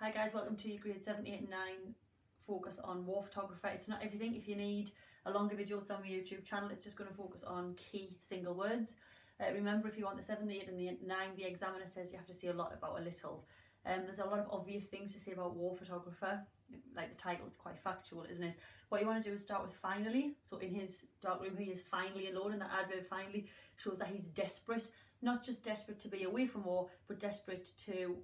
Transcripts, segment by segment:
Hi guys, welcome to your grade 7, 8 and 9 focus on war photographer. It's not everything. If you need a longer video, it's on my YouTube channel. It's just going to focus on key single words. Remember, if you want the 7, the 8 and the 9, the examiner says you have to say a lot about a little. There's a lot of obvious things to say about war photographer, like the title is quite factual, isn't it? What you want to do is start with finally. So in his dark room he is finally alone, and that adverb finally shows that he's desperate. Not just desperate to be away from war, but desperate to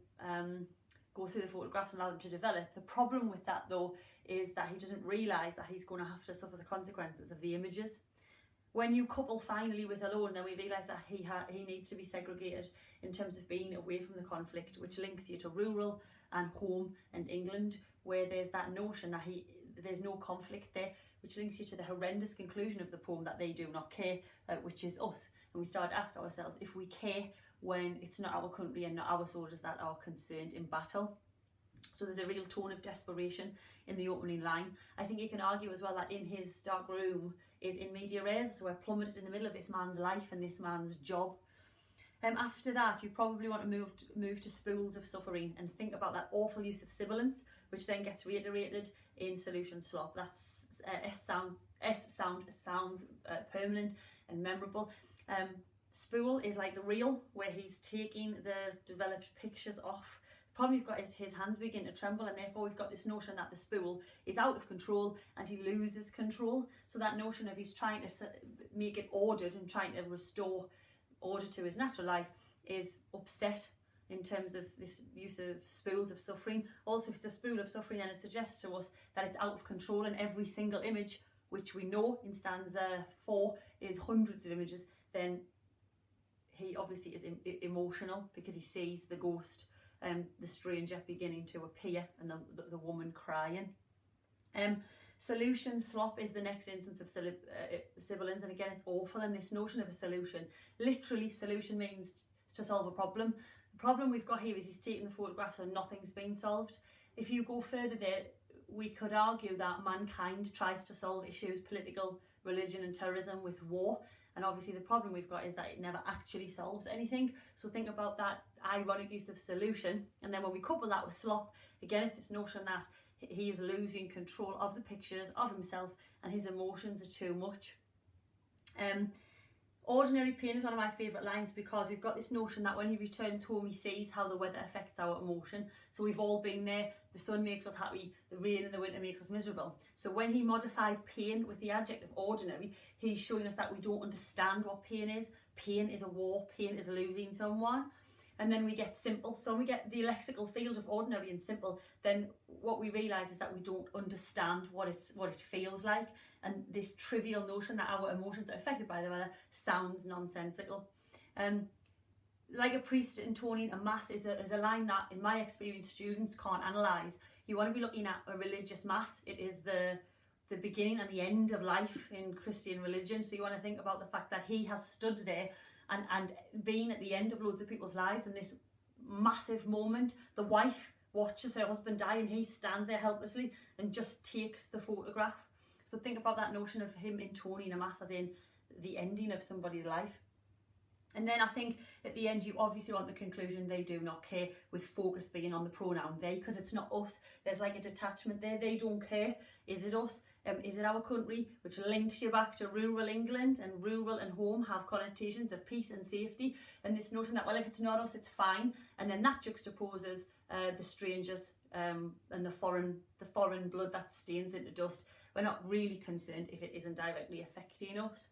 go through the photographs and allow them to develop. The problem with that though is that he doesn't realise that he's going to have to suffer the consequences of the images. When you couple finally with alone, then we realise that he needs to be segregated in terms of being away from the conflict, which links you to rural and home and England, where there's that notion that there's no conflict there, which links you to the horrendous conclusion of the poem that they do not care, which is us. And we start to ask ourselves if we care when it's not our country and not our soldiers that are concerned in battle. So there's a real tone of desperation in the opening line. I think you can argue as well that in his dark room is in media res, so we're plummeted in the middle of this man's life and this man's job. After that, you probably want to move to spools of suffering and think about that awful use of sibilance, which then gets reiterated in solution slop. That's S sounds permanent and memorable. Spool is like the reel, where he's taking the developed pictures off. The problem we've got is his hands begin to tremble, and therefore we've got this notion that the spool is out of control and he loses control. So that notion of he's trying to make it ordered and trying to restore order to his natural life is upset in terms of this use of spools of suffering. Also, if it's a spool of suffering, then it suggests to us that it's out of control, and every single image, which we know in stanza 4 is hundreds of images, then he obviously is emotional because he sees the ghost, the stranger beginning to appear, and the woman crying. Solution slop is the next instance of sibilance, and again it's awful. And this notion of a solution, literally solution means to solve a problem. The problem we've got here is he's taking the photographs and nothing's been solved. If you go further there, we could argue that mankind tries to solve issues, political, religion and terrorism, with war. And obviously the problem we've got is that it never actually solves anything. So think about that ironic use of solution. And then when we couple that with slop, again it's this notion that he is losing control of the pictures, of himself, and his emotions are too much. Ordinary pain is one of my favourite lines, because we've got this notion that when he returns home he sees how the weather affects our emotion. So we've all been there. The sun makes us happy, the rain in the winter makes us miserable. So when he modifies pain with the adjective ordinary, he's showing us that we don't understand what pain is. Pain is a war, pain is losing someone. And then we get simple. So when we get the lexical field of ordinary and simple, then what we realise is that we don't understand what it feels like. And this trivial notion that our emotions are affected by the weather sounds nonsensical. Like a priest intoning a mass is a line that, in my experience, students can't analyse. You want to be looking at a religious mass. It is the beginning and the end of life in Christian religion. So you want to think about the fact that he has stood there and being at the end of loads of people's lives in this massive moment. The wife watches her husband die and he stands there helplessly and just takes the photograph. So think about that notion of him intoning a mass as in the ending of somebody's life. And then I think at the end you obviously want the conclusion, they do not care, with focus being on the pronoun they, because it's not us. There's like a detachment there. They don't care. Is it us? Is it our country? Which links you back to rural England, and rural and home have connotations of peace and safety, and this notion that, well, if it's not us, it's fine. And then that juxtaposes the strangers and the foreign blood that stains into dust. We're not really concerned if it isn't directly affecting us.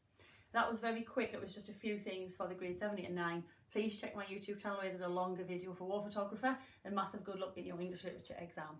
That was very quick. It was just a few things for the grade 7, 8 and 9. Please check my YouTube channel where there's a longer video for war photographer, and massive good luck in your English literature exam.